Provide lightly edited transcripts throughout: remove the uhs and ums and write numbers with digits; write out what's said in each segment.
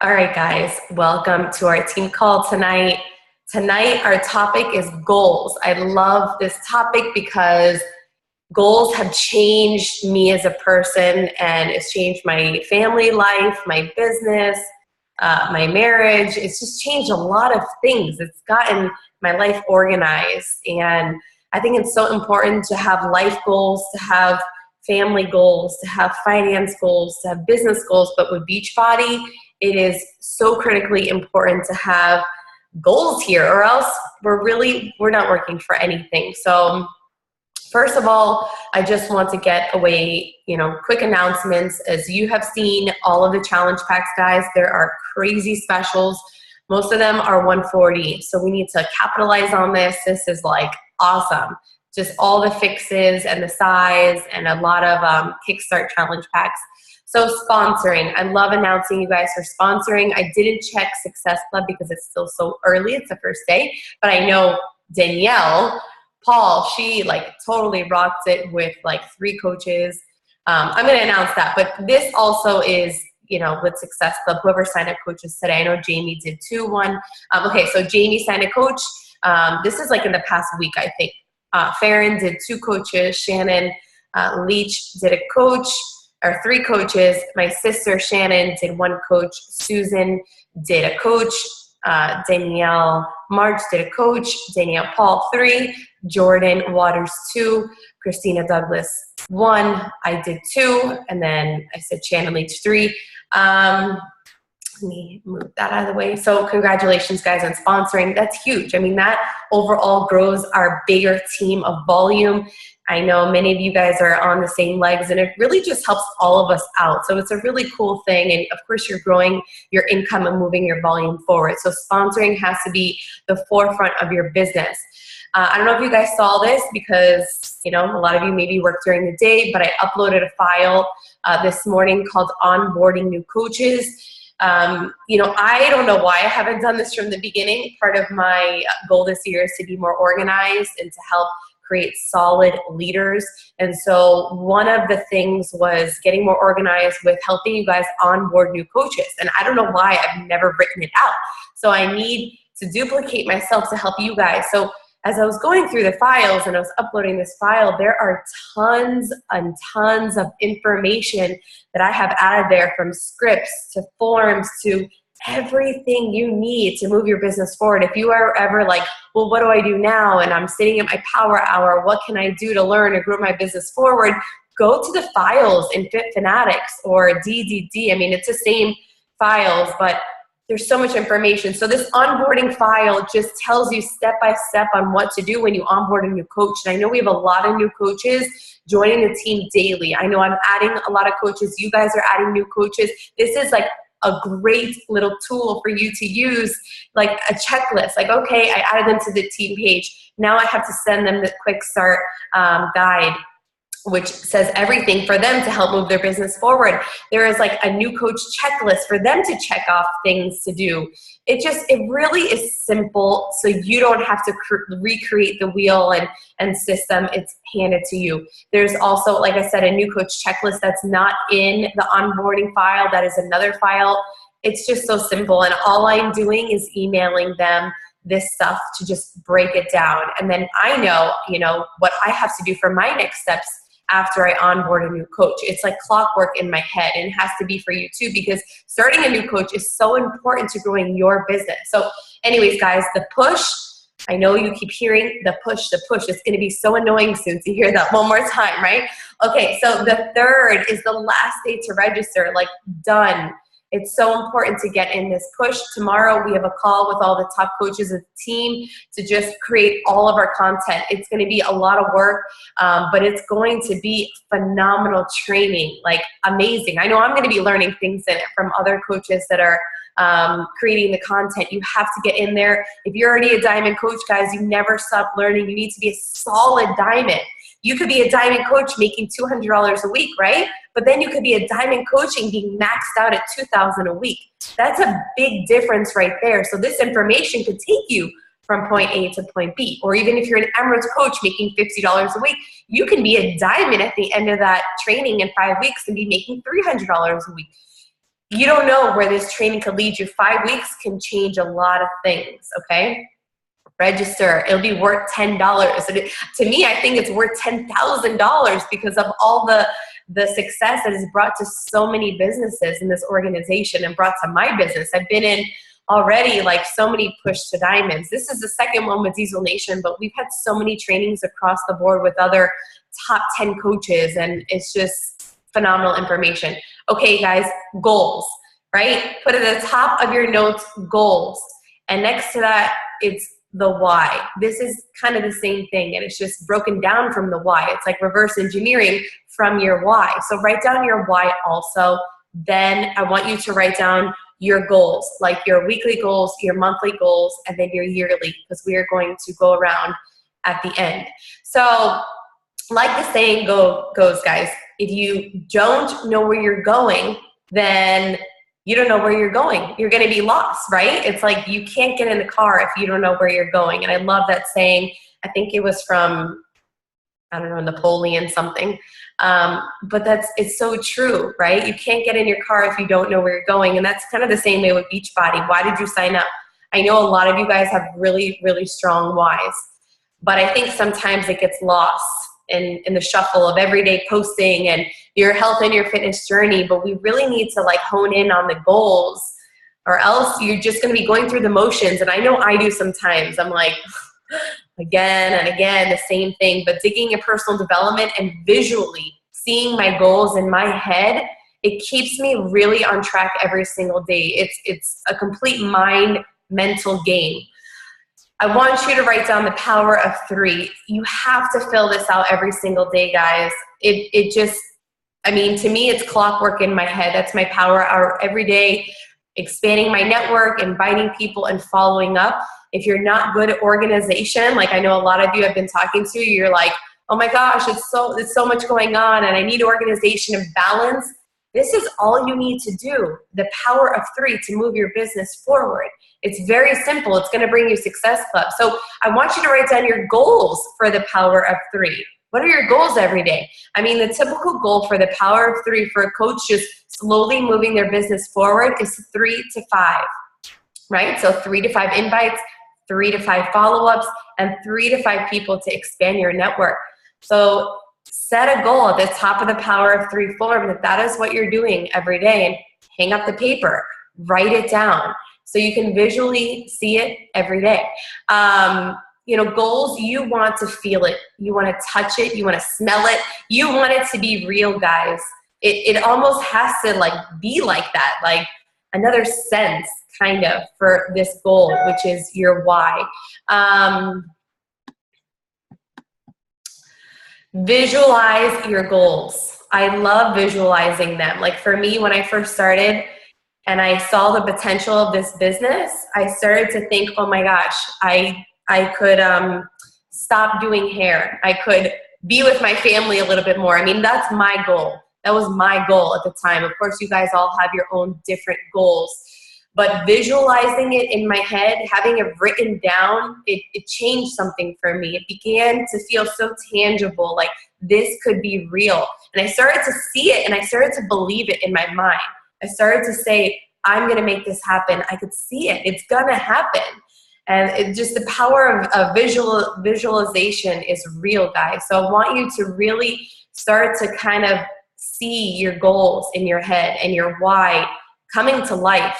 All right, guys, welcome to our team call tonight. Tonight, our topic is goals. I love this topic because goals have changed me as a person, and it's changed my family life, my business, my marriage. It's just changed a lot of things. It's gotten my life organized, and I think it's so important to have life goals, to have family goals, to have finance goals, to have business goals. But with Beachbody, it is so critically important to have goals here, or else we're not working for anything. So first of all, I just want to get away, quick announcements. As you have seen, all of the challenge packs, guys, there are crazy specials. Most of them are 140. So we need to capitalize on this. This is like awesome. Just all the fixes and the size and a lot of Kickstart challenge packs. So sponsoring, I love announcing you guys for sponsoring. I didn't check Success Club because it's still so early. It's the first day, but I know Danielle, Paul, she totally rocks it with 3 coaches. I'm going to announce that, but this also is, with Success Club, whoever signed up coaches today. I know Jamie did too, one. Okay, so Jamie signed a coach. This is in the past week, I think. Farron did 2 coaches. Shannon Leach did a coach, or 3 coaches. My sister Shannon did 1 coach. Susan did a coach. Danielle March did a coach. Danielle Paul 3. Jordan Waters 2. Christina Douglas 1. I did 2. And then I said Shannon Leach 3. Let me move that out of the way. So congratulations, guys, on sponsoring. That's huge. I mean, that overall grows our bigger team of volume. I know many of you guys are on the same legs, and it really just helps all of us out. So it's a really cool thing. And of course, you're growing your income and moving your volume forward. So sponsoring has to be the forefront of your business. I don't know if you guys saw this because, a lot of you maybe work during the day, but I uploaded a file this morning called Onboarding New Coaches. I don't know why I haven't done this from the beginning. Part of my goal this year is to be more organized and to help create solid leaders. And so one of the things was getting more organized with helping you guys onboard new coaches. And I don't know why I've never written it out. So I need to duplicate myself to help you guys. So as I was going through the files and I was uploading this file, there are tons and tons of information that I have added there, from scripts to forms to everything you need to move your business forward. If you are ever well, what do I do now? And I'm sitting at my power hour, what can I do to learn and grow my business forward? Go to the files in Fit Fanatics or DDD. I mean, it's the same files, but there's so much information. So this onboarding file just tells you step by step on what to do when you onboard a new coach. And I know we have a lot of new coaches joining the team daily. I know I'm adding a lot of coaches. You guys are adding new coaches. This is a great little tool for you to use, a checklist. Okay, I added them to the team page. Now I have to send them the quick start guide, which says everything for them to help move their business forward. There is a new coach checklist for them to check off things to do. It really is simple, so you don't have to recreate the wheel and system. It's handed to you. There's also, like I said, a new coach checklist that's not in the onboarding file. That is another file. It's just so simple, and all I'm doing is emailing them this stuff to just break it down. And then I know, what I have to do for my next steps after I onboard a new coach. It's like clockwork in my head, and it has to be for you too, because starting a new coach is so important to growing your business. So anyways, guys, the push, I know you keep hearing the push. It's going to be so annoying soon to hear that one more time, right? Okay, so the 3rd is the last day to register, done. It's so important to get in this push. Tomorrow we have a call with all the top coaches of the team to just create all of our content. It's going to be a lot of work, but it's going to be phenomenal training, amazing. I know I'm going to be learning things in it from other coaches that are creating the content. You have to get in there. If you're already a diamond coach, guys, you never stop learning. You need to be a solid diamond. You could be a diamond coach making $200 a week, right? But then you could be a diamond coaching being maxed out at $2,000 a week. That's a big difference right there. So this information could take you from point A to point B. Or even if you're an Emerald coach making $50 a week, you can be a diamond at the end of that training in 5 weeks and be making $300 a week. you don't know where this training could lead you. 5 weeks can change a lot of things, okay? Register. It'll be worth $10. To me, I think it's worth $10,000 because of all the success that is brought to so many businesses in this organization and brought to my business. I've been in already like so many push to diamonds. This is the second one with Diesel Nation, but we've had so many trainings across the board with other top 10 coaches, and it's just phenomenal information. Okay, guys, goals, right? Put at the top of your notes, goals. And next to that, it's the why. This is kind of the same thing, and it's just broken down from the why. It's like reverse engineering from your why. So write down your why also. Then I want you to write down your goals, like your weekly goals, your monthly goals, and then your yearly, because we are going to go around at the end. So like the saying goes, guys, if you don't know where you're going, then you don't know where you're going. You're going to be lost, right? It's like you can't get in the car if you don't know where you're going. And I love that saying. I think it was from, I don't know, Napoleon something. But it's so true, right? You can't get in your car if you don't know where you're going. And that's kind of the same way with Beachbody. Why did you sign up? I know a lot of you guys have really, really strong whys, but I think sometimes it gets lost in the shuffle of everyday posting and your health and your fitness journey. But we really need to like hone in on the goals, or else you're just going to be going through the motions. And I know I do sometimes. I'm like, again and again, the same thing. But digging in personal development and visually seeing my goals in my head, it keeps me really on track every single day. It's a complete mental game. I want you to write down the power of 3. You have to fill this out every single day, guys. It just, I mean, to me, it's clockwork in my head. That's my power hour every day, expanding my network, inviting people, and following up. If you're not good at organization, like I know a lot of you I've been talking to, you're like, oh my gosh, it's so much going on and I need organization and balance. This is all you need to do, the power of 3 to move your business forward. It's very simple. It's going to bring you Success Club. So I want you to write down your goals for the power of 3. What are your goals every day? I mean, the typical goal for the power of 3 for a coach just slowly moving their business forward is 3 to 5, right? So 3 to 5 invites, 3 to 5 follow-ups, and 3 to 5 people to expand your network. So set a goal at the top of the power of 3 form that is what you're doing every day, and hang up the paper, write it down so you can visually see it every day. You know, goals, you want to feel it. You want to touch it. You want to smell it. You want it to be real, guys. It almost has to like be like that, like another sense kind of for this goal, which is your why. Visualize your goals. I love visualizing them. Like for me, when I first started and I saw the potential of this business, I started to think, oh my gosh, I could stop doing hair. I could be with my family a little bit more. I mean, that's my goal. That was my goal at the time. Of course, you guys all have your own different goals. But visualizing it in my head, having it written down, it changed something for me. It began to feel so tangible, like this could be real. And I started to see it, and I started to believe it in my mind. I started to say, I'm going to make this happen. I could see it. It's going to happen. And it just the power of visualization is real, guys. So I want you to really start to kind of see your goals in your head and your why coming to life.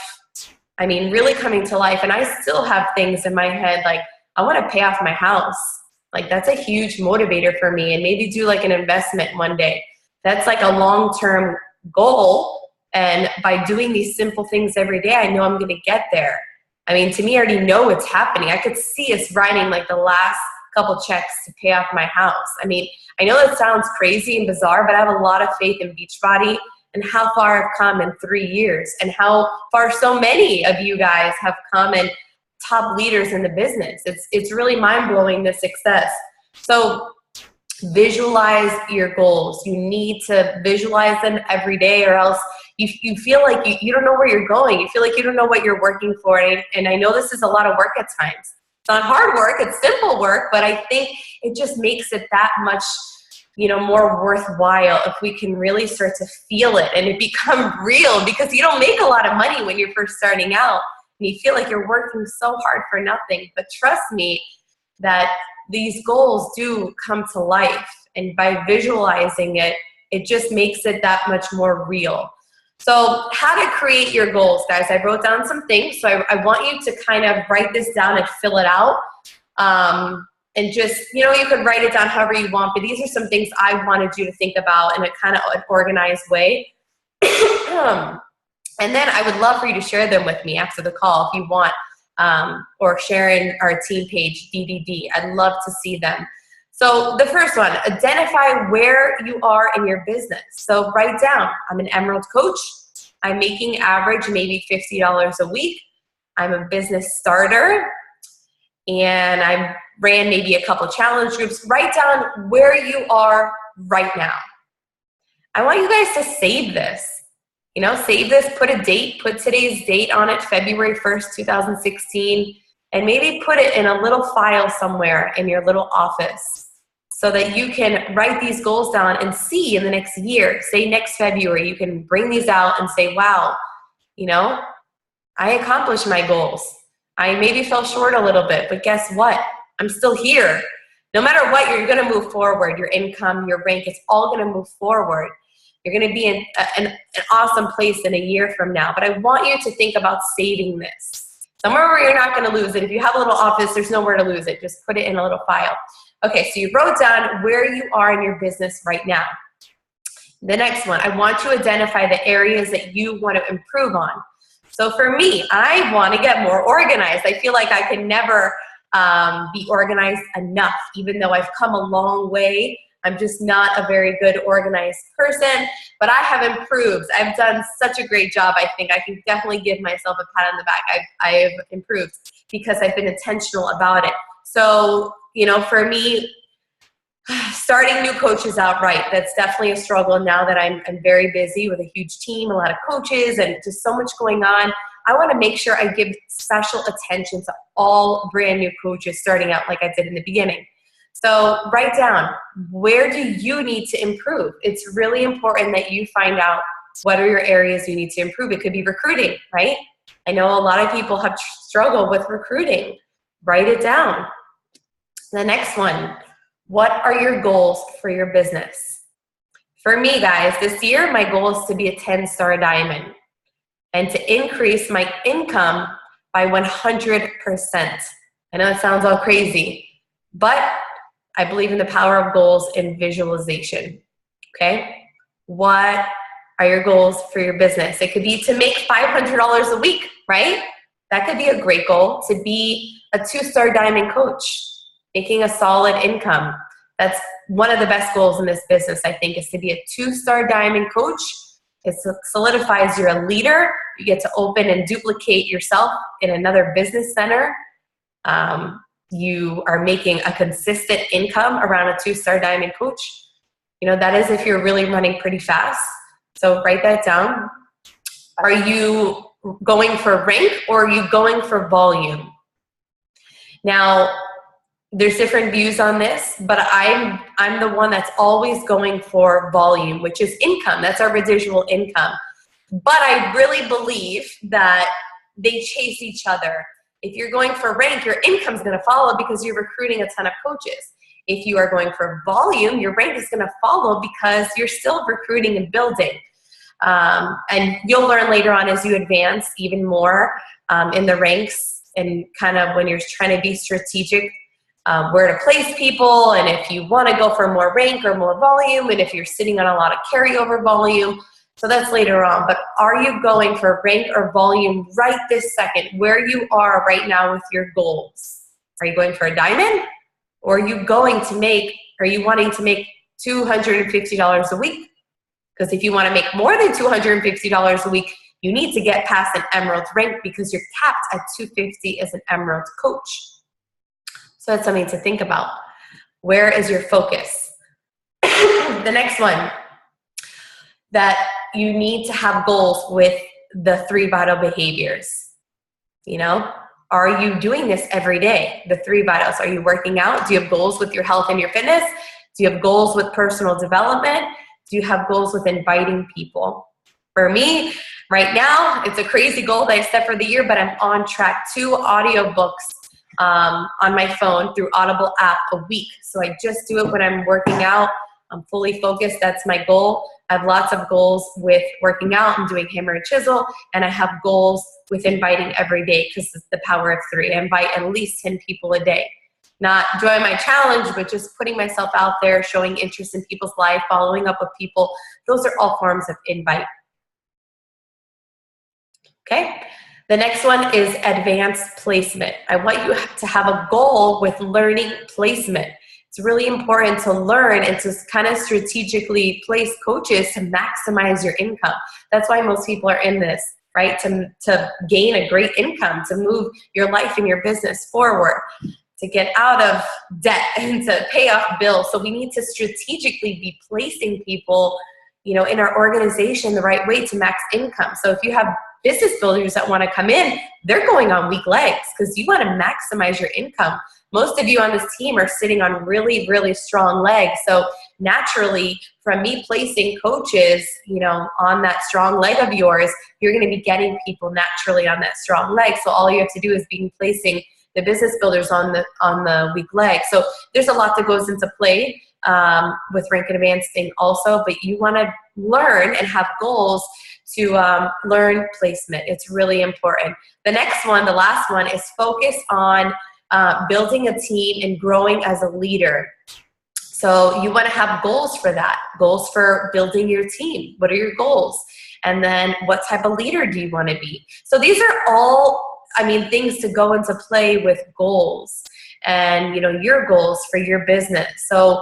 I mean, really coming to life. And I still have things in my head, like I want to pay off my house. Like that's a huge motivator for me, and maybe do like an investment one day. That's like a long-term goal. And by doing these simple things every day, I know I'm going to get there. I mean, to me, I already know it's happening. I could see us writing like the last couple checks to pay off my house. I mean, I know that sounds crazy and bizarre, but I have a lot of faith in Beachbody and how far I've come in 3 years, and how far so many of you guys have come, and top leaders in the business. It's really mind-blowing, the success. So visualize your goals. You need to visualize them every day, or else you feel like you don't know where you're going. You feel like you don't know what you're working for. And I know this is a lot of work at times. It's not hard work, it's simple work, but I think it just makes it that much more worthwhile if we can really start to feel it and it become real, because you don't make a lot of money when you're first starting out and you feel like you're working so hard for nothing. But trust me that these goals do come to life, and by visualizing it, it just makes it that much more real. So how to create your goals, guys. I wrote down some things, so I want you to kind of write this down and fill it out. And just, you could write it down however you want, but these are some things I wanted you to think about in a kind of an organized way. And then I would love for you to share them with me after the call if you want, or share in our team page, DDD. I'd love to see them. So the first one, identify where you are in your business. So write down, I'm an Emerald coach. I'm making average maybe $50 a week. I'm a business starter, and I ran maybe a couple challenge groups. Write down where you are right now. I want you guys to save this. Save this, put a date, put today's date on it, February 1st, 2016, and maybe put it in a little file somewhere in your little office so that you can write these goals down and see in the next year, say next February, you can bring these out and say, wow, I accomplished my goals. I maybe fell short a little bit, but guess what? I'm still here. No matter what, you're going to move forward. Your income, your rank, it's all going to move forward. You're going to be in an awesome place in a year from now. But I want you to think about saving this. Somewhere where you're not going to lose it. If you have a little office, there's nowhere to lose it. Just put it in a little file. Okay, so you wrote down where you are in your business right now. The next one, I want you to identify the areas that you want to improve on. So for me, I want to get more organized. I feel like I can never be organized enough, even though I've come a long way. I'm just not a very good organized person, but I have improved. I've done such a great job. I think I can definitely give myself a pat on the back. I have improved because I've been intentional about it. So, for me, starting new coaches out right, that's definitely a struggle now that I'm very busy with a huge team, a lot of coaches, and just so much going on. I want to make sure I give special attention to all brand new coaches starting out like I did in the beginning. So write down, where do you need to improve? It's really important that you find out what are your areas you need to improve. It could be recruiting, right? I know a lot of people have struggled with recruiting. Write it down. The next one, what are your goals for your business? For me, guys, this year, my goal is to be a 10-star diamond and to increase my income by 100%. I know it sounds all crazy, but I believe in the power of goals and visualization, okay? What are your goals for your business? It could be to make $500 a week, right? That could be a great goal, to be a 2-star diamond coach, making a solid income. That's one of the best goals in this business, I think, is to be a 2-star diamond coach. It solidifies you're a leader. You get to open and duplicate yourself in another business center. You are making a consistent income around a 2-star diamond coach. That is if you're really running pretty fast. So write that down. Are you going for rank or are you going for volume? Now, there's different views on this, but I'm the one that's always going for volume, which is income. That's our residual income. But I really believe that they chase each other. If you're going for rank, your income's going to follow because you're recruiting a ton of coaches. If you are going for volume, your rank is going to follow because you're still recruiting and building. And you'll learn later on as you advance even more in the ranks, and kind of when you're trying to be strategic, where to place people, and if you want to go for more rank or more volume, and if you're sitting on a lot of carryover volume. So that's later on. But are you going for rank or volume right this second, where you are right now with your goals? Are you going for a diamond, or are you wanting to make $250 a week? Because if you want to make more than $250 a week, you need to get past an emerald rank because you're capped at $250 as an emerald coach. So that's something to think about. Where is your focus? The next one, that you need to have goals with the 3 vital behaviors. Are you doing this every day? The 3 vitals. Are you working out? Do you have goals with your health and your fitness? Do you have goals with personal development? Do you have goals with inviting people? For me, right now, it's a crazy goal that I set for the year, but I'm on track. 2 audiobooks on my phone through Audible app a week. So I just do it when I'm working out. I'm fully focused. That's my goal. I have lots of goals with working out and doing hammer and chisel, and I have goals with inviting every day because it's the power of 3. I invite at least 10 people a day. Not join my challenge, but just putting myself out there, showing interest in people's life, following up with people. Those are all forms of invite. Okay? The next one is advanced placement. I want you to have a goal with learning placement. It's really important to learn and to kind of strategically place coaches to maximize your income. That's why most people are in this, right? To gain a great income, to move your life and your business forward, to get out of debt and to pay off bills. So we need to strategically be placing people, in our organization the right way to max income. So if you have business builders that want to come in, they're going on weak legs because you want to maximize your income. Most of you on this team are sitting on really, really strong legs. So naturally, from me placing coaches, on that strong leg of yours, you're going to be getting people naturally on that strong leg. So all you have to do is be placing the business builders on the weak leg. So there's a lot that goes into play with rank and advancing also, but you want to learn and have goals to learn placement. It's really important. The next one, the last one, is focus on building a team and growing as a leader. So you want to have goals for that, goals for building your team. What are your goals? And then what type of leader do you want to be? So these are all, things to go into play with goals and, your goals for your business. So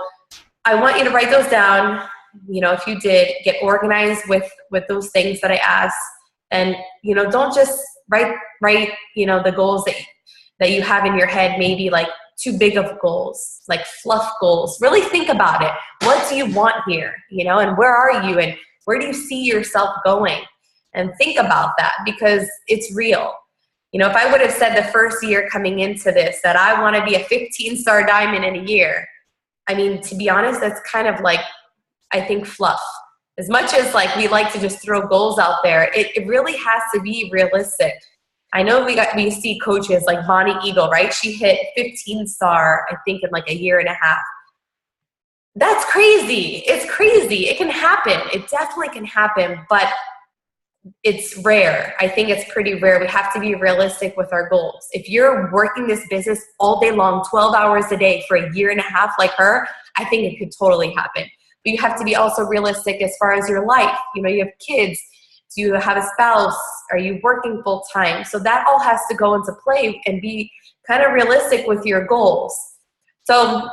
I want you to write those down. If you did, get organized with those things that I asked, and don't just write the goals that you have in your head, maybe like too big of goals, like fluff goals. Really think about it. What do you want here? And where are you, and where do you see yourself going? And think about that, because it's real. If I would have said the first year coming into this that I want to be a 15-star diamond in a year, to be honest, that's kind of like, I think, fluff. As much as we like to just throw goals out there, it really has to be realistic. I know we see coaches like Bonnie Eagle, right? She hit 15-star, I think, in like a year and a half. That's crazy. It's crazy. It can happen. It definitely can happen, but it's rare. I think it's pretty rare. We have to be realistic with our goals. If you're working this business all day long, 12 hours a day for a year and a half like her, I think it could totally happen. But you have to be also realistic as far as your life. You have kids. Do you have a spouse? Are you working full time? So that all has to go into play and be kind of realistic with your goals. So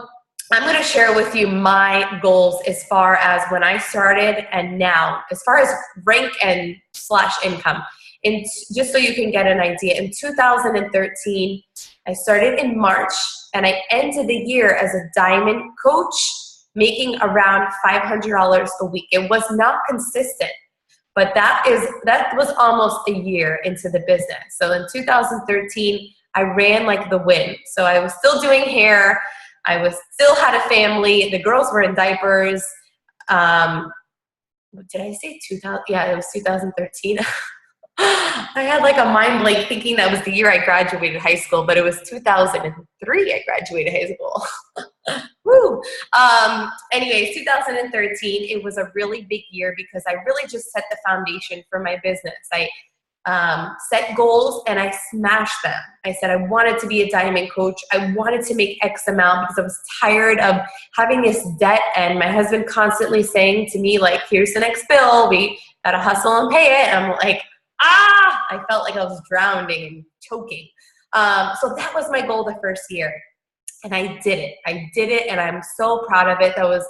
I'm going to share with you my goals as far as when I started and now, as far as rank and / income. And just so you can get an idea, in 2013, I started in March and I ended the year as a diamond coach, making around $500 a week. It was not consistent, but that was almost a year into the business. So in 2013, I ran like the wind. So I was still doing hair. I still had a family. The girls were in diapers. Did I say 2000? Yeah, it was 2013. I had like a mind blank thinking that was the year I graduated high school, but it was 2003 I graduated high school. Woo! Anyways, 2013, it was a really big year because I really just set the foundation for my business. I set goals and I smashed them. I said I wanted to be a diamond coach. I wanted to make X amount because I was tired of having this debt and my husband constantly saying to me, like, here's the next bill. We got to hustle and pay it. And I'm like, I felt like I was drowning and choking. So that was my goal the first year. And I did it. And I'm so proud of it. That was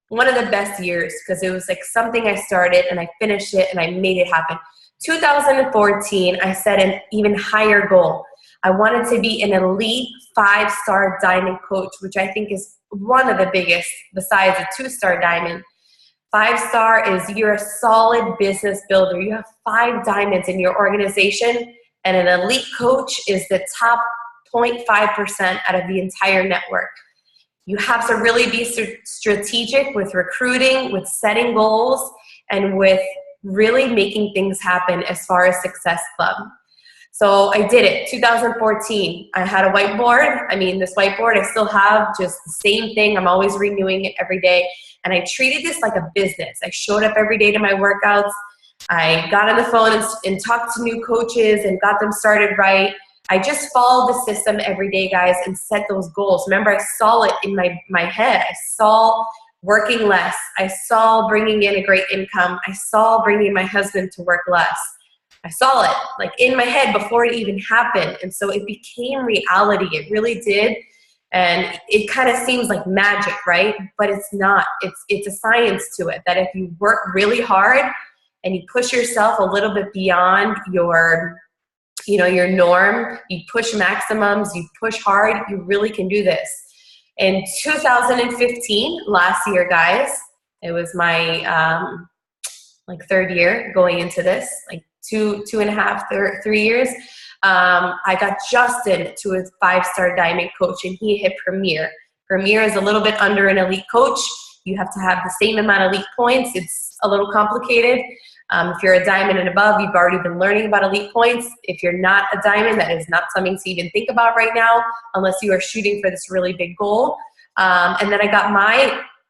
one of the best years because it was like something I started and I finished it and I made it happen. 2014, I set an even higher goal. I wanted to be an elite 5-star diamond coach, which I think is one of the biggest besides a 2-star diamond. 5-star is you're a solid business builder. You have 5 diamonds in your organization, and an elite coach is the top 0.5% out of the entire network. You have to really be strategic with recruiting, with setting goals, and with really making things happen as far as Success Club. So I did it. 2014, I had a whiteboard. I mean, this whiteboard I still have, just the same thing. I'm always renewing it every day. And I treated this like a business. I showed up every day to my workouts. I got on the phone and talked to new coaches and got them started right. I just followed the system every day, guys, and set those goals. Remember, I saw it in my head. I saw working less. I saw bringing in a great income. I saw bringing my husband to work less. I saw it like in my head before it even happened. And so it became reality. It really did. And it kind of seems like magic, right? But it's not. It's a science to it, that if you work really hard and you push yourself a little bit beyond your norm, you push maximums, you push hard, you really can do this. In 2015, last year, guys, it was my third year going into this, like two and a half, 3 years. I got Justin to a 5-star diamond coach, and he hit Premier. Premier is a little bit under an elite coach. You have to have the same amount of elite points. It's a little complicated. If you're a diamond and above, you've already been learning about elite points. If you're not a diamond, that is not something to even think about right now, unless you are shooting for this really big goal. And then I got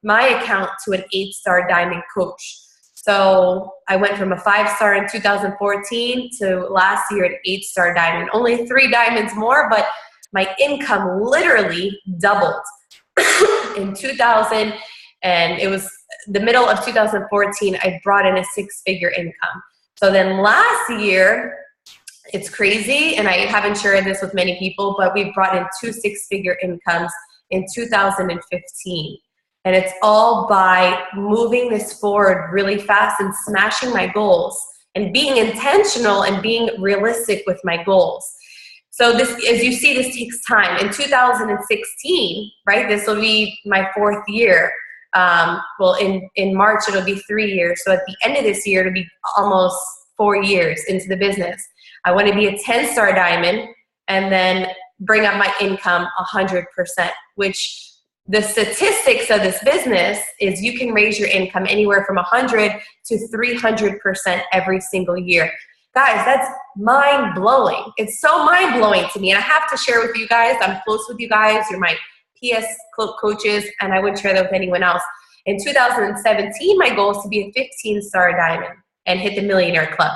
my account to an 8-star diamond coach. So I went from a 5-star in 2014 to last year an 8-star diamond. Only 3 diamonds more, but my income literally doubled. In 2000, and it was the middle of 2014, I brought in a 6-figure income. So then last year, it's crazy, and I haven't shared this with many people, but we brought in 2 6-figure incomes in 2015. And it's all by moving this forward really fast and smashing my goals and being intentional and being realistic with my goals. So this, as you see, this takes time. In 2016, right, this will be my 4th year. Well, in March, it'll be 3 years. So at the end of this year, it'll be almost 4 years into the business. I want to be a 10-star diamond and then bring up my income 100%, which the statistics of this business is you can raise your income anywhere from 100 to 300% every single year. Guys, that's mind-blowing. It's so mind-blowing to me. And I have to share with you guys. I'm close with you guys. You're my PS coaches, and I wouldn't share that with anyone else. In 2017, my goal is to be a 15-star diamond and hit the Millionaire Club.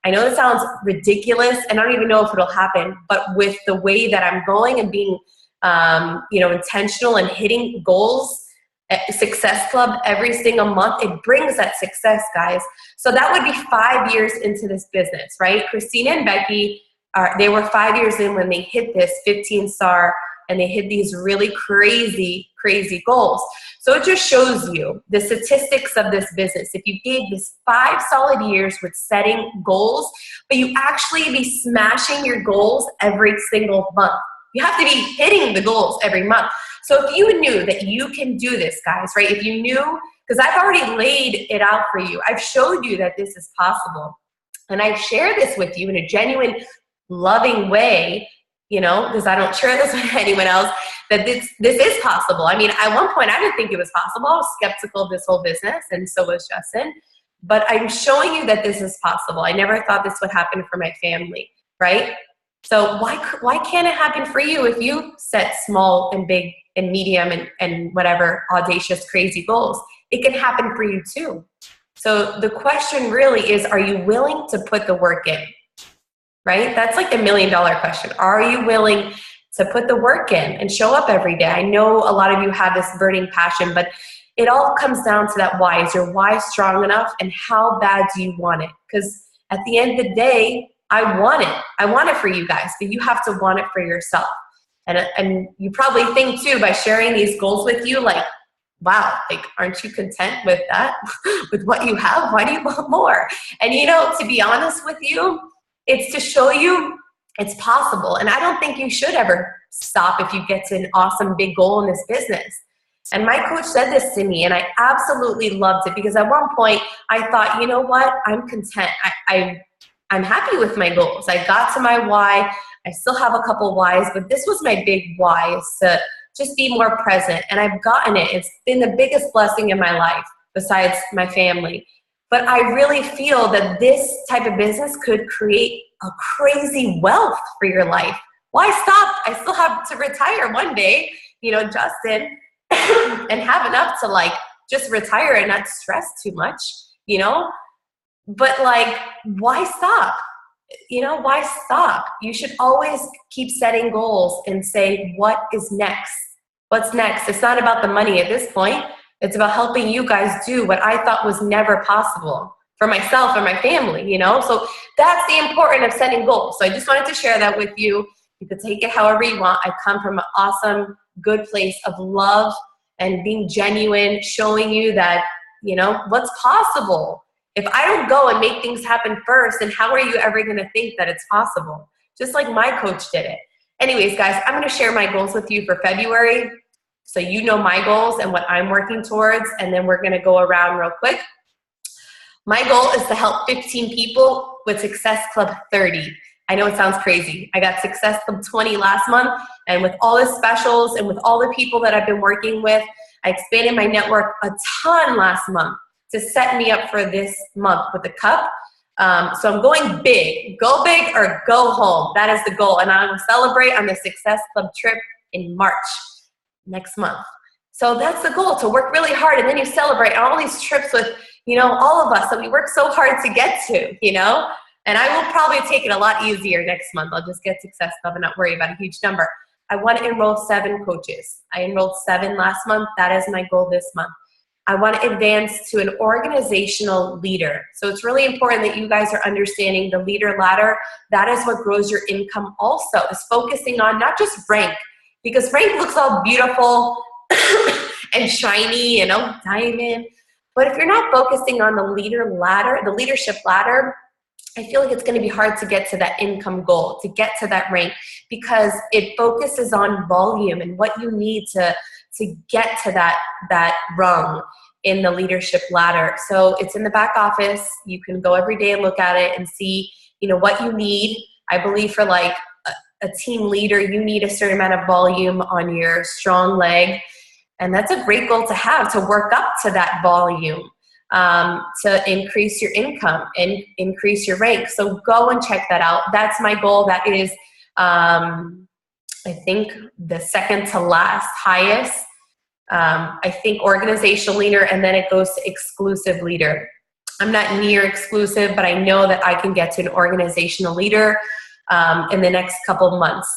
I know it sounds ridiculous, and I don't even know if it'll happen, but with the way that I'm going and being intentional and hitting goals at Success Club every single month, it brings that success, guys. So that would be 5 years into this business, right? Christina and Becky, they were 5 years in when they hit this 15-star, and they hit these really crazy, crazy goals. So it just shows you the statistics of this business. If you gave this 5 solid years with setting goals, but you actually be smashing your goals every single month. You have to be hitting the goals every month. So if you knew that you can do this, guys, right? If you knew, because I've already laid it out for you. I've showed you that this is possible. And I've shared this with you in a genuine, loving way, because I don't share this with anyone else, that this is possible. I mean, at one point, I didn't think it was possible. I was skeptical of this whole business, and so was Justin. But I'm showing you that this is possible. I never thought this would happen for my family, right? So why can't it happen for you if you set small and big and medium and whatever audacious, crazy goals? It can happen for you too. So the question really is, are you willing to put the work in? Right? That's like the $1 million question. Are you willing to put the work in and show up every day? I know a lot of you have this burning passion, but it all comes down to that why. Is your why strong enough, and how bad do you want it? Because at the end of the day, I want it. I want it for you guys, but you have to want it for yourself. And you probably think too, by sharing these goals with you, like, wow, like, aren't you content with that? With what you have? Why do you want more? And to be honest with you, it's to show you it's possible. And I don't think you should ever stop if you get to an awesome big goal in this business. And my coach said this to me, and I absolutely loved it, because at one point I thought, you know what? I'm content. I'm happy with my goals. I got to my why. I still have a couple whys, but this was my big why, is just be more present. And I've gotten it. It's been the biggest blessing in my life besides my family. But I really feel that this type of business could create a crazy wealth for your life. Why stop? I still have to retire one day, Justin, and have enough to like just retire and not stress too much, but like, why stop? Why stop? You should always keep setting goals and say, what is next? What's next? It's not about the money at this point. It's about helping you guys do what I thought was never possible for myself and my family, So that's the importance of setting goals. So I just wanted to share that with you. You could take it however you want. I come from an awesome, good place of love and being genuine, showing you that, what's possible. If I don't go and make things happen first, then how are you ever going to think that it's possible? Just like my coach did it. Anyways, guys, I'm going to share my goals with you for February. So you know my goals and what I'm working towards, and then we're going to go around real quick. My goal is to help 15 people with Success Club 30. I know it sounds crazy. I got Success Club 20 last month, and with all the specials and with all the people that I've been working with, I expanded my network a ton last month to set me up for this month with the cup. So I'm going big. Go big or go home. That is the goal. And I will celebrate on the Success Club trip in March next month. So that's the goal, to work really hard, and then you celebrate all these trips with, all of us that we work so hard to get to, And I will probably take it a lot easier next month. I'll just get Success Club and not worry about a huge number. I want to enroll 7 coaches. I enrolled 7 last month. That is my goal this month. I want to advance to an organizational leader. So it's really important that you guys are understanding the leader ladder. That is what grows your income also, is focusing on not just rank, because rank looks all beautiful and shiny, diamond. But if you're not focusing on the leader ladder, the leadership ladder, I feel like it's going to be hard to get to that income goal, to get to that rank, because it focuses on volume and what you need to get to that rung in the leadership ladder. So it's in the back office. You can go every day and look at it and see, what you need. I believe for like a team leader, you need a certain amount of volume on your strong leg. And that's a great goal to have, to work up to that volume, to increase your income and increase your rank. So go and check that out. That's my goal. That is, I think, the second to last highest. I think organizational leader, and then it goes to exclusive leader. I'm not near exclusive, but I know that I can get to an organizational leader in the next couple months.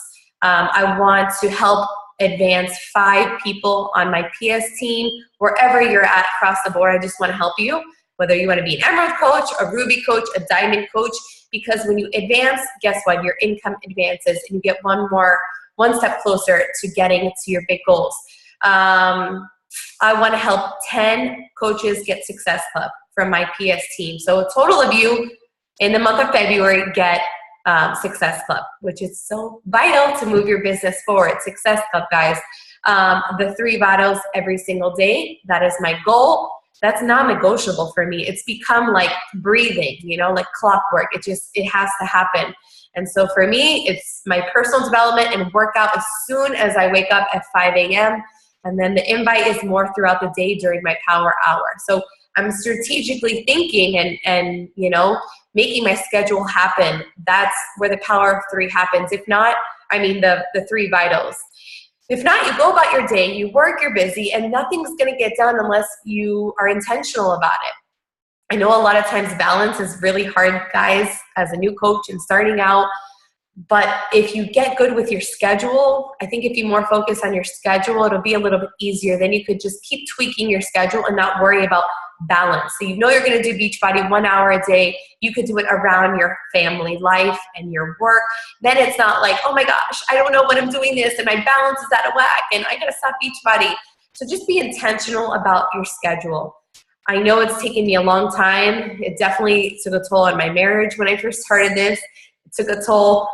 I want to help advance 5 people on my PS team, wherever you're at across the board. I just want to help you, whether you want to be an Emerald coach, a Ruby coach, a Diamond coach, because when you advance, guess what? Your income advances and you get one step closer to getting to your big goals. I want to help 10 coaches get Success Club from my PS team. So a total of you in the month of February get Success Club, which is so vital to move your business forward. Success Club, guys. The 3 bottles every single day. That is my goal. That's non-negotiable for me. It's become like breathing, like clockwork. It has to happen. And so for me, it's my personal development and workout as soon as I wake up at 5 a.m. And then the invite is more throughout the day during my power hour. So I'm strategically thinking and making my schedule happen. That's where the power of 3 happens. If not, the 3 vitals. If not, you go about your day, you work, you're busy, and nothing's going to get done unless you are intentional about it. I know a lot of times balance is really hard, guys, as a new coach and starting out. But if you get good with your schedule, I think if you more focus on your schedule, it'll be a little bit easier. Then you could just keep tweaking your schedule and not worry about balance. So you're going to do Beachbody 1 hour a day. You could do it around your family life and your work. Then it's not like, oh my gosh, I don't know when I'm doing this and my balance is out of whack and I got to stop Beachbody. So just be intentional about your schedule. I know it's taken me a long time. It definitely took a toll on my marriage when I first started this. It took a toll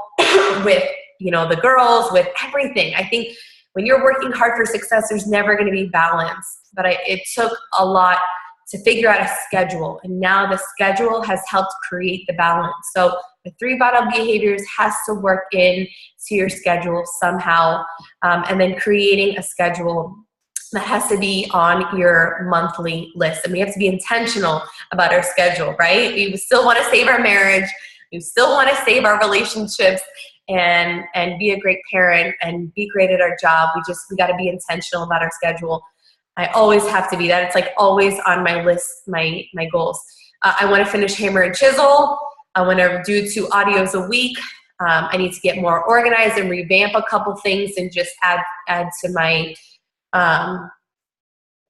with, the girls, with everything. I think when you're working hard for success, there's never going to be balance. But it took a lot to figure out a schedule. And now the schedule has helped create the balance. So The 3 vital behaviors has to work in to your schedule somehow, and then creating a schedule that has to be on your monthly list. And we have to be intentional about our schedule, right? We still want to save our marriage. We still want to save our relationships and be a great parent and be great at our job. We got to be intentional about our schedule. I always have to be that. It's like always on my list, my goals. I want to finish Hammer and Chisel. I want to do 2 audios a week. I need to get more organized and revamp a couple things and just add to my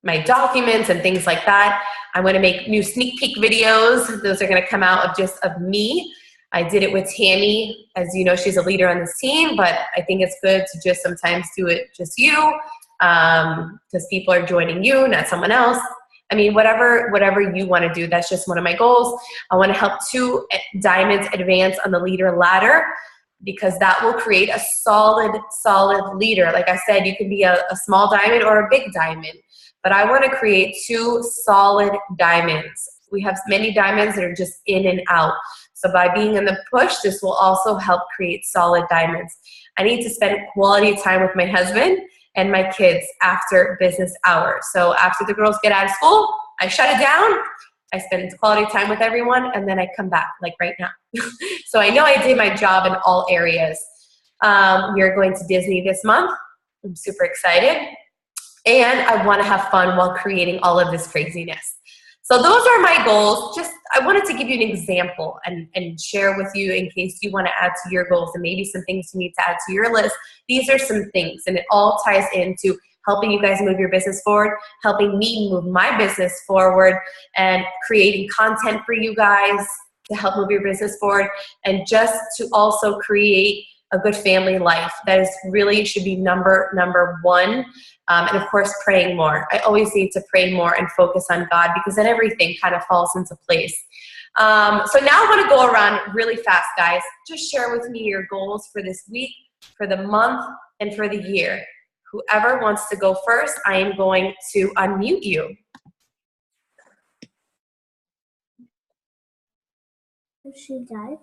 my documents and things like that. I want to make new sneak peek videos. Those are going to come out of me. I did it with Tammy. As you know, she's a leader on this team, but I think it's good to just sometimes do it just you, because people are joining you, not someone else. I mean, whatever you want to do, that's just one of my goals. I want to help 2 diamonds advance on the leader ladder, because that will create a solid leader. Like I said, you can be a small diamond or a big diamond, but I want to create 2 solid diamonds. We have many diamonds that are just in and out. So by being in the push, this will also help create solid diamonds. I need to spend quality time with my husband and my kids after business hours. So after the girls get out of school, I shut it down. I spend quality time with everyone, and then I come back, like right now. So I know I did my job in all areas. We are going to Disney this month. I'm super excited. And I want to have fun while creating all of this craziness. So those are my goals. I wanted to give you an example and share with you in case you want to add to your goals and maybe some things you need to add to your list. These are some things, and it all ties into helping you guys move your business forward, helping me move my business forward, and creating content for you guys to help move your business forward, and just to also create a good family life. That is really should be number one. And of course, praying more. I always need to pray more and focus on God, because then everything kind of falls into place. So now I want to go around really fast, guys. Just share with me your goals for this week, for the month, and for the year. Whoever wants to go first, I am going to unmute you. She died.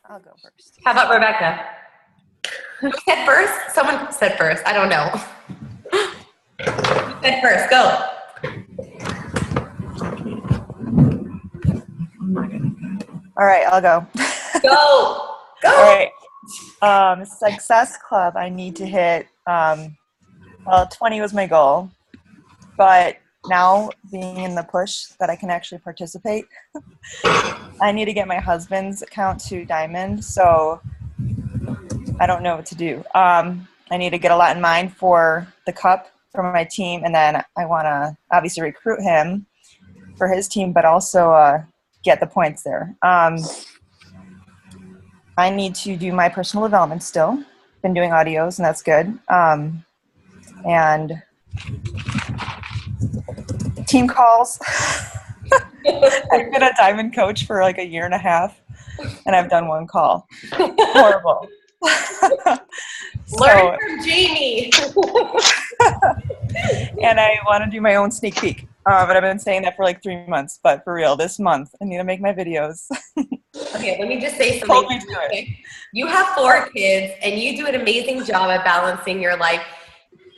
I'll go first. How about Rebecca? Who said first? Someone said first. I don't know. Who said first? Go. All right, I'll go. Go. Go. All right. Success Club, I need to hit, 20 was my goal, but now being in the push that I can actually participate, I need to get my husband's account to Diamond, so I don't know what to do. I need to get a lot in mind for the cup for my team, and then I want to obviously recruit him for his team, but also get the points there. I need to do my personal development still. Been doing audios, and that's good. And team calls. I've been a diamond coach for like a year and a half, and I've done 1 call. Horrible. Learn from Jamie. And I want to do my own sneak peek. But I've been saying that for like 3 months. But for real, this month, I need to make my videos. Okay, let me just say something. You have 4 kids, and you do an amazing job at balancing your life.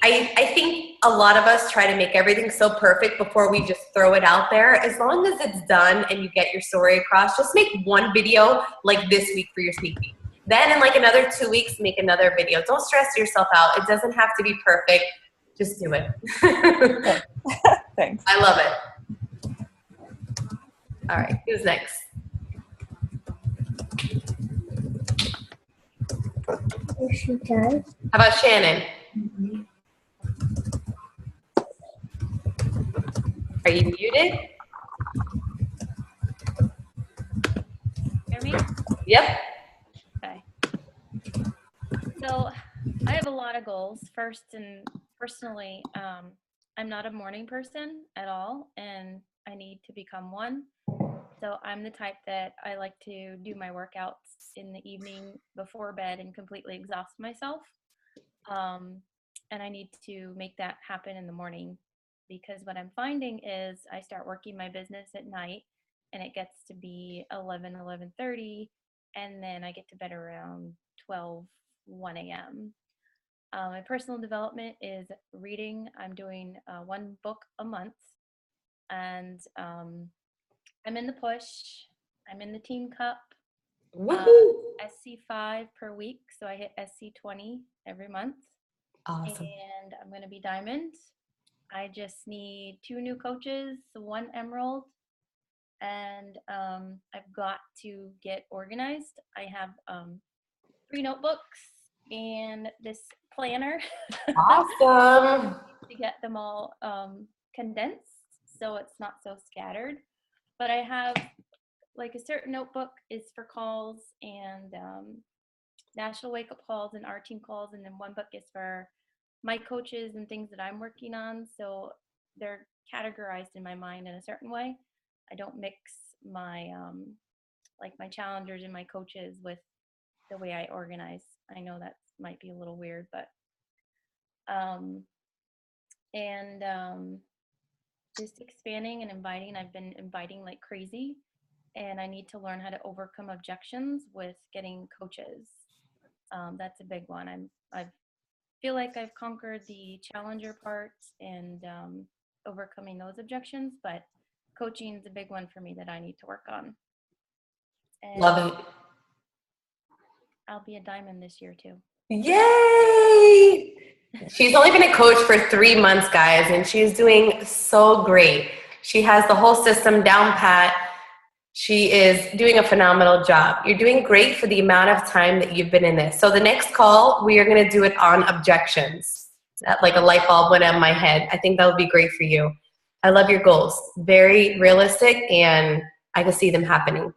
I think a lot of us try to make everything so perfect before we just throw it out there. As long as it's done and you get your story across, just make 1 video like this week for your sneak peek. Then in like another 2 weeks, make another video. Don't stress yourself out. It doesn't have to be perfect. Just do it. Thanks. I love it. All right, who's next? She died. How about Shannon? Mm-hmm. Are you muted? Hear me? Yep. Okay. So I have a lot of goals. First, and personally, I'm not a morning person at all, and I need to become one. So I'm the type that I like to do my workouts in the evening before bed and completely exhaust myself. And I need to make that happen in the morning, because what I'm finding is I start working my business at night and it gets to be 11:30, and then I get to bed around 12, 1 a.m. My personal development is reading. I'm doing one book a month, and I'm in the push. I'm in the Team Cup. Woohoo! SC5 per week, so I hit SC20 every month. Awesome. And I'm going to be Diamond. I just need 2 new coaches, 1 Emerald, and I've got to get organized. I have 3 notebooks and this planner Awesome. to get them all condensed so it's not so scattered. But I have like a certain notebook is for calls and national wake up calls and our team calls, and then one book is for my coaches and things that I'm working on. So they're categorized in my mind in a certain way. I don't mix my like my challengers and my coaches with the way I organize. I know that might be a little weird, but just expanding and inviting. I've been inviting like crazy, and I need to learn how to overcome objections with getting coaches. That's a big one. I feel like I've conquered the challenger part and overcoming those objections, but coaching is a big one for me that I need to work on. And Love it. I'll be a Diamond this year too. Yay! She's only been a coach for 3 months, guys, and she's doing so great. She has the whole system down pat. She is doing a phenomenal job. You're doing great for the amount of time that you've been in this. So the next call, we are going to do it on objections. That, like a light bulb went on my head. I think that would be great for you. I love your goals. Very realistic, and I can see them happening.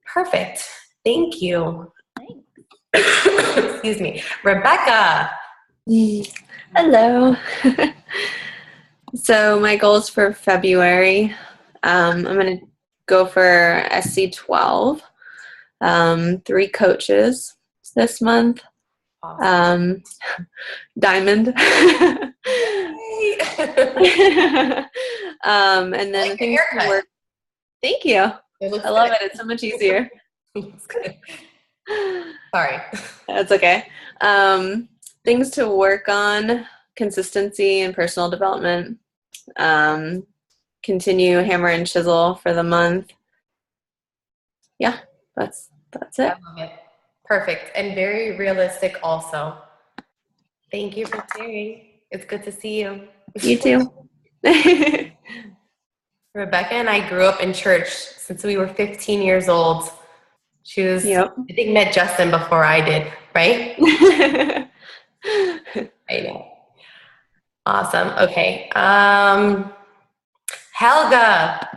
Perfect. Thank you. Excuse me. Rebecca. Hello. So my goals for February, I'm going to go for SC12, 3 coaches this month, Awesome. Diamond. Yay. And then Like things your to haircut. work. Thank you. It looks I love good. it. It's so much easier. Looks good. Sorry. That's okay. Things to work on, consistency and personal development. Continue hammer and chisel for the month. Yeah, that's I it. love it. Perfect. And very realistic also. Thank you for sharing. It's good to see you. You too. Rebecca and I grew up in church since we were 15 years old. She was, Yep. I think, met Justin before I did, right? I know. Awesome. Okay. Helga,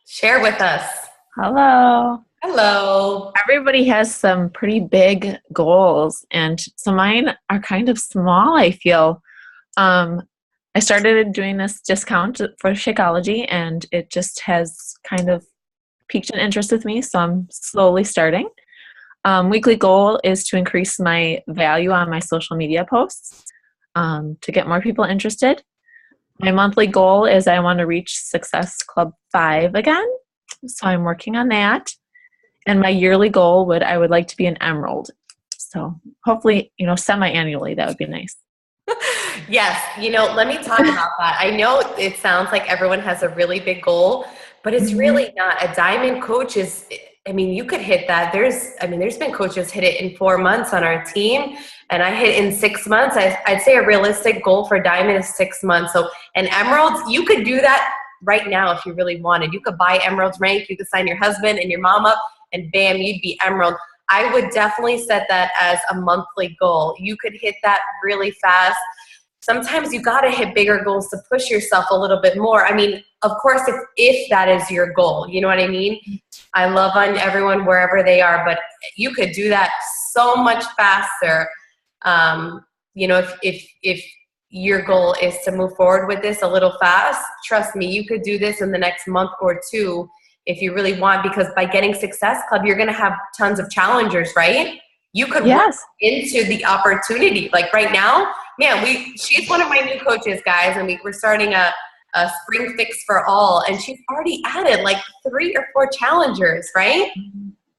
share with us. Hello. Hello. Everybody has some pretty big goals, and so mine are kind of small, I feel. I started doing this discount for Shakeology, and it just has kind of piqued an interest with me, so I'm slowly starting. Weekly goal is to increase my value on my social media posts to get more people interested. My monthly goal is I want to reach Success Club 5 again, so I'm working on that. And my yearly goal I would like to be an Emerald. So hopefully, semi-annually, that would be nice. Yes. Let me talk about that. I know it sounds like everyone has a really big goal, but it's really not. A diamond coach is, you could hit that. There's been coaches hit it in 4 months on our team, and I hit in 6 months. I'd say a realistic goal for diamond is 6 months. So an emerald, you could do that right now if you really wanted. You could buy emerald rank. You could sign your husband and your mom up, and bam, you'd be emerald. I would definitely set that as a monthly goal. You could hit that really fast. Sometimes you got to hit bigger goals to push yourself a little bit more. Of course, if that is your goal, you know what I mean? I love on everyone wherever they are, but you could do that so much faster. If your goal is to move forward with this a little fast, trust me, you could do this in the next month or 2 if you really want, because by getting Success Club, you're going to have tons of challengers, right? You could work into the opportunity. Like right now, man, she's one of my new coaches, guys, and we're starting a spring fix for all, and she's already added like 3 or 4 challengers, right?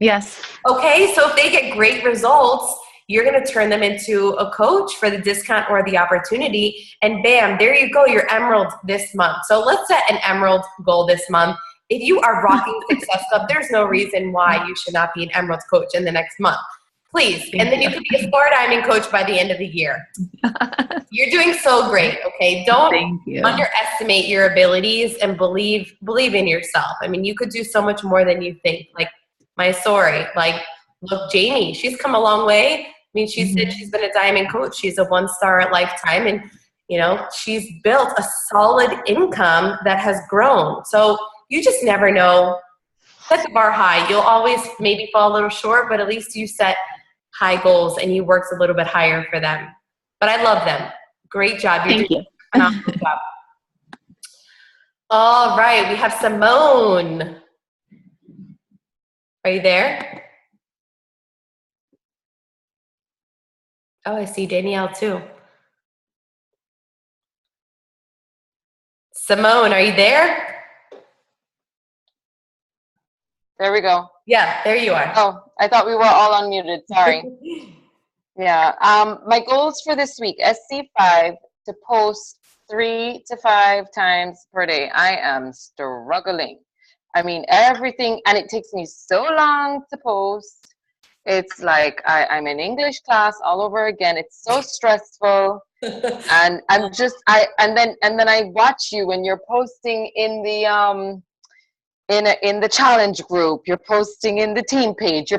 Yes. Okay, so if they get great results, you're going to turn them into a coach for the discount or the opportunity, and bam, there you go, you're emerald this month. So let's set an emerald goal this month. If you are rocking Success Club, there's no reason why you should not be an emerald coach in the next month. Please. And then you could be a star diamond coach by the end of the year. You're doing so great, okay? Don't Thank you. underestimate your abilities and believe in yourself. I mean, you could do so much more than you think. Like my story, like, look, Jamie, she's come a long way. I mean, she said she's been a diamond coach. She's a 1-star at Lifetime, and, you know, she's built a solid income that has grown. So you just never know. Set the bar high. You'll always maybe fall a little short, but at least you set high goals and you worked a little bit higher for them. But I love them. Great job. You're doing a phenomenal job. All right, we have Simone. Are you there? Oh, I see Danielle too. Simone, are you there? There we go. Yeah, there you are. Oh, I thought we were all unmuted. Sorry. Yeah. My goals for this week, SC5, to post 3 to 5 times per day. I am struggling. I mean, everything, and it takes me so long to post. It's like I'm in English class all over again. It's so stressful. And I'm just, and then I watch you when you're posting in the, in the challenge group, you're posting in the team page,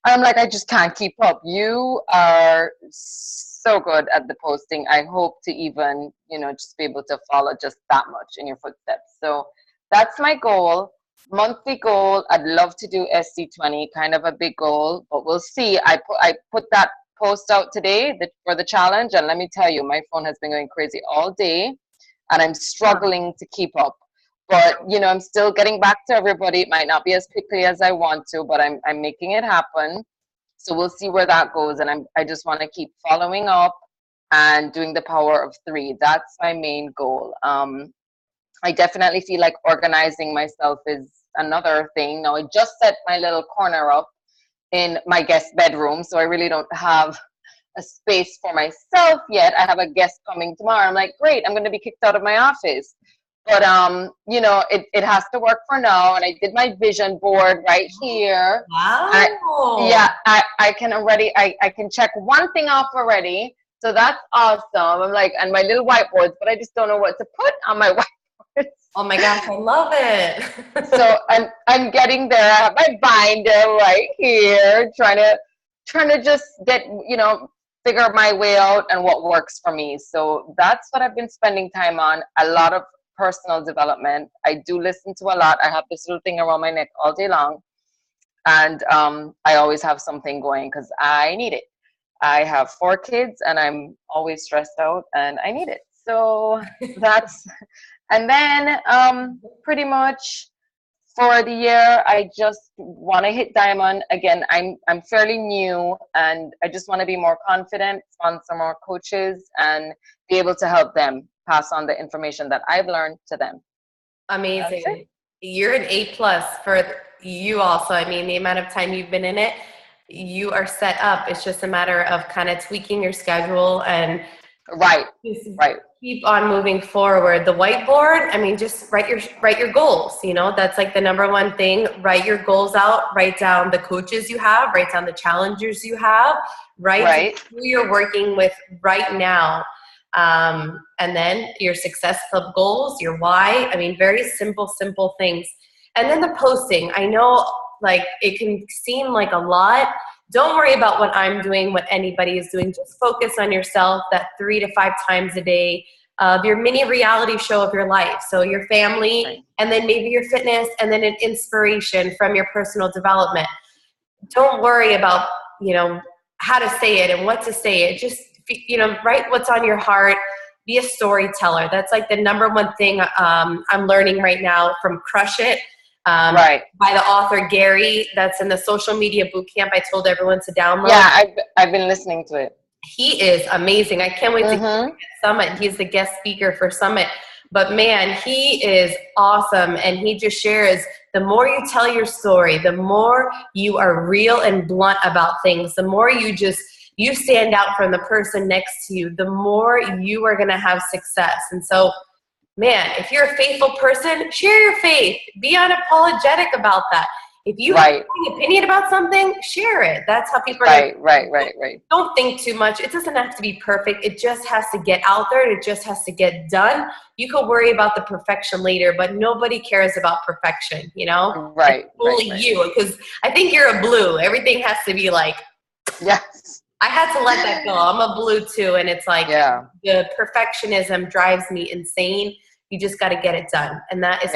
I'm like, I just can't keep up. You are so good at the posting. I hope to even, you know, just be able to follow just that much in your footsteps. So that's my goal. Monthly goal, I'd love to do SC20, kind of a big goal, but we'll see. I put that post out today for the challenge, and let me tell you, my phone has been going crazy all day, and I'm struggling to keep up. But, you know, I'm still getting back to everybody. It might not be as quickly as I want to, but I'm making it happen. So we'll see where that goes. And I just want to keep following up and doing the power of 3. That's my main goal. I definitely feel like organizing myself is another thing. Now, I just set my little corner up in my guest bedroom, so I really don't have a space for myself yet. I have a guest coming tomorrow. I'm like, great, I'm going to be kicked out of my office. But, you know, it has to work for now. And I did my vision board right here. Wow. I can already, I can check one thing off already. So that's awesome. I'm like, and my little whiteboards, but I just don't know what to put on my whiteboards. Oh my gosh, I love it. So I'm getting there. I have my binder right here, trying to just get, you know, figure my way out and what works for me. So that's what I've been spending time on. A lot of personal development. I do listen to a lot. I have this little thing around my neck all day long. And I always have something going because I need it. I have 4 kids and I'm always stressed out and I need it. So that's, and then pretty much for the year, I just want to hit diamond. Again, I'm fairly new and I just want to be more confident, sponsor more coaches, and be able to help them pass on the information that I've learned to them. Amazing. You're an A+ for you also. I mean, the amount of time you've been in it, you are set up. It's just a matter of kind of tweaking your schedule and right. Keep on moving forward. The whiteboard, I mean, just write your goals. You know, that's like the number one thing. Write your goals out. Write down the coaches you have. Write down the challengers you have. Write who you're working with right now. And then your Success Club goals, your why. I mean, very simple things. And then the posting. I know, like, it can seem like a lot. Don't worry about what I'm doing, what anybody is doing. Just focus on yourself, that 3 to 5 times a day of your mini reality show of your life. So your family, and then maybe your fitness, and then an inspiration from your personal development. Don't worry about, you know, how to say it and what to say it. Just, you know, write what's on your heart. Be a storyteller. That's like the number one thing I'm learning right now from Crush It. By the author Gary, that's in the social media boot camp I told everyone to download. Yeah, I've been listening to it. He is amazing. I can't wait to get Summit. He's the guest speaker for Summit. But man, he is awesome. And he just shares, the more you tell your story, the more you are real and blunt about things, the more you stand out from the person next to you, the more you are going to have success. And so, man, if you're a faithful person, share your faith. Be unapologetic about that. If you have an opinion about something, share it. That's how people are. Right. Don't think too much. It doesn't have to be perfect. It just has to get out there. And it just has to get done. You can worry about the perfection later, but nobody cares about perfection, you know? Right. Only you, because I think you're a blue. Everything has to be like, yes. I had to let that go. I'm a blue too. And it's like, the perfectionism drives me insane. You just got to get it done. And that is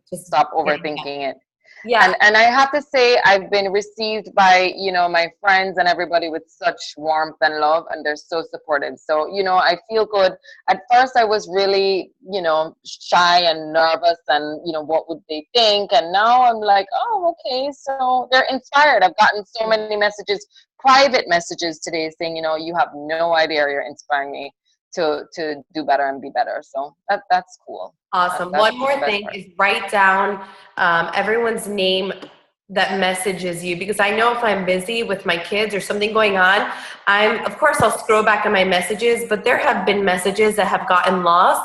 just stop overthinking it. Yeah. And I have to say, I've been received by, you know, my friends and everybody with such warmth and love, and they're so supportive. So, you know, I feel good. At first I was really, you know, shy and nervous and, you know, what would they think? And now I'm like, oh, okay. So they're inspired. I've gotten so many messages, private messages today saying, you know, you have no idea, you're inspiring me to do better and be better. So that's cool. Awesome. One more thing is write down everyone's name that messages you, because I know if I'm busy with my kids or something going on, of course I'll scroll back on my messages, but there have been messages that have gotten lost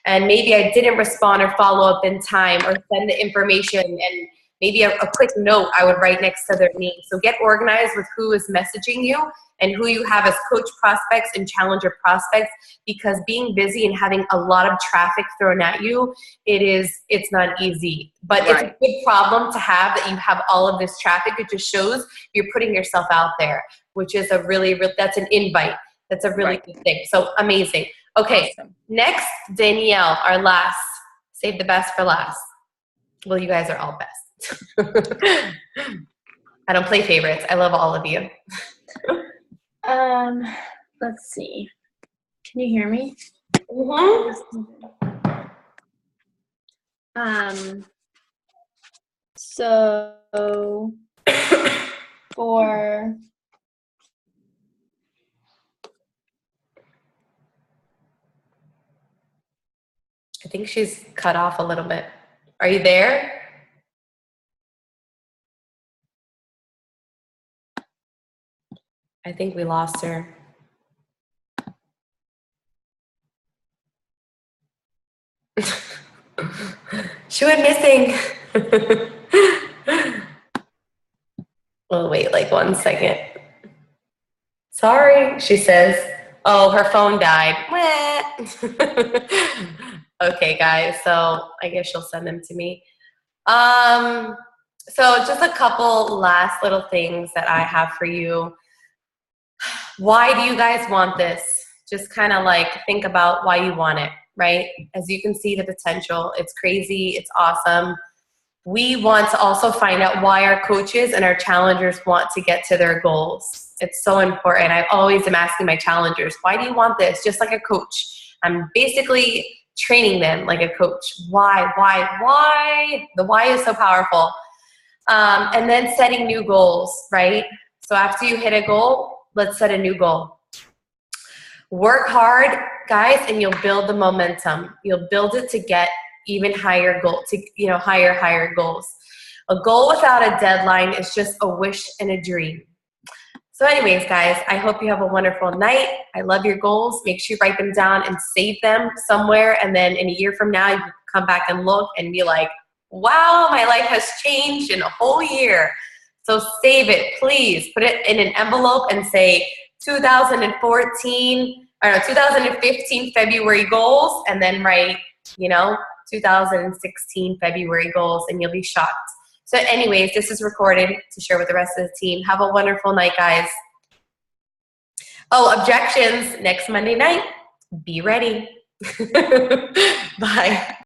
and maybe I didn't respond or follow up in time or send the information, and maybe a quick note I would write next to their name. So get organized with who is messaging you and who you have as coach prospects and challenger prospects, because being busy and having a lot of traffic thrown at you, it's not easy. But it's a good problem to have that you have all of this traffic. It just shows you're putting yourself out there, which is that's an invite. That's a really good thing. So amazing. Okay, next, Danielle, our last. Save the best for last. Well, you guys are all best. I don't play favorites. I love all of you. Let's see. Can you hear me? So for I think she's cut off a little bit. Are you there? I think we lost her. She went missing. We'll wait like 1 second. Sorry, she says. Oh, her phone died. Okay, guys, so I guess she'll send them to me. So just a couple last little things that I have for you. Why do you guys want this? Just kind of like think about why you want it, right? As you can see the potential, it's crazy, it's awesome. We want to also find out why our coaches and our challengers want to get to their goals. It's so important. I always am asking my challengers, why do you want this? Just like a coach. I'm basically training them like a coach. Why? The why is so powerful. And then setting new goals, right? So after you hit a goal, let's set a new goal. Work hard, guys, and you'll build the momentum. You'll build it to get even higher goal, higher goals. A goal without a deadline is just a wish and a dream. So anyways, guys, I hope you have a wonderful night. I love your goals. Make sure you write them down and save them somewhere. And then in a year from now, you can come back and look and be like, wow, my life has changed in a whole year. So save it, please. Put it in an envelope and say 2015 February goals, and then write, 2016 February goals, and you'll be shocked. So anyways, this is recorded to share with the rest of the team. Have a wonderful night, guys. Oh, objections next Monday night. Be ready. Bye.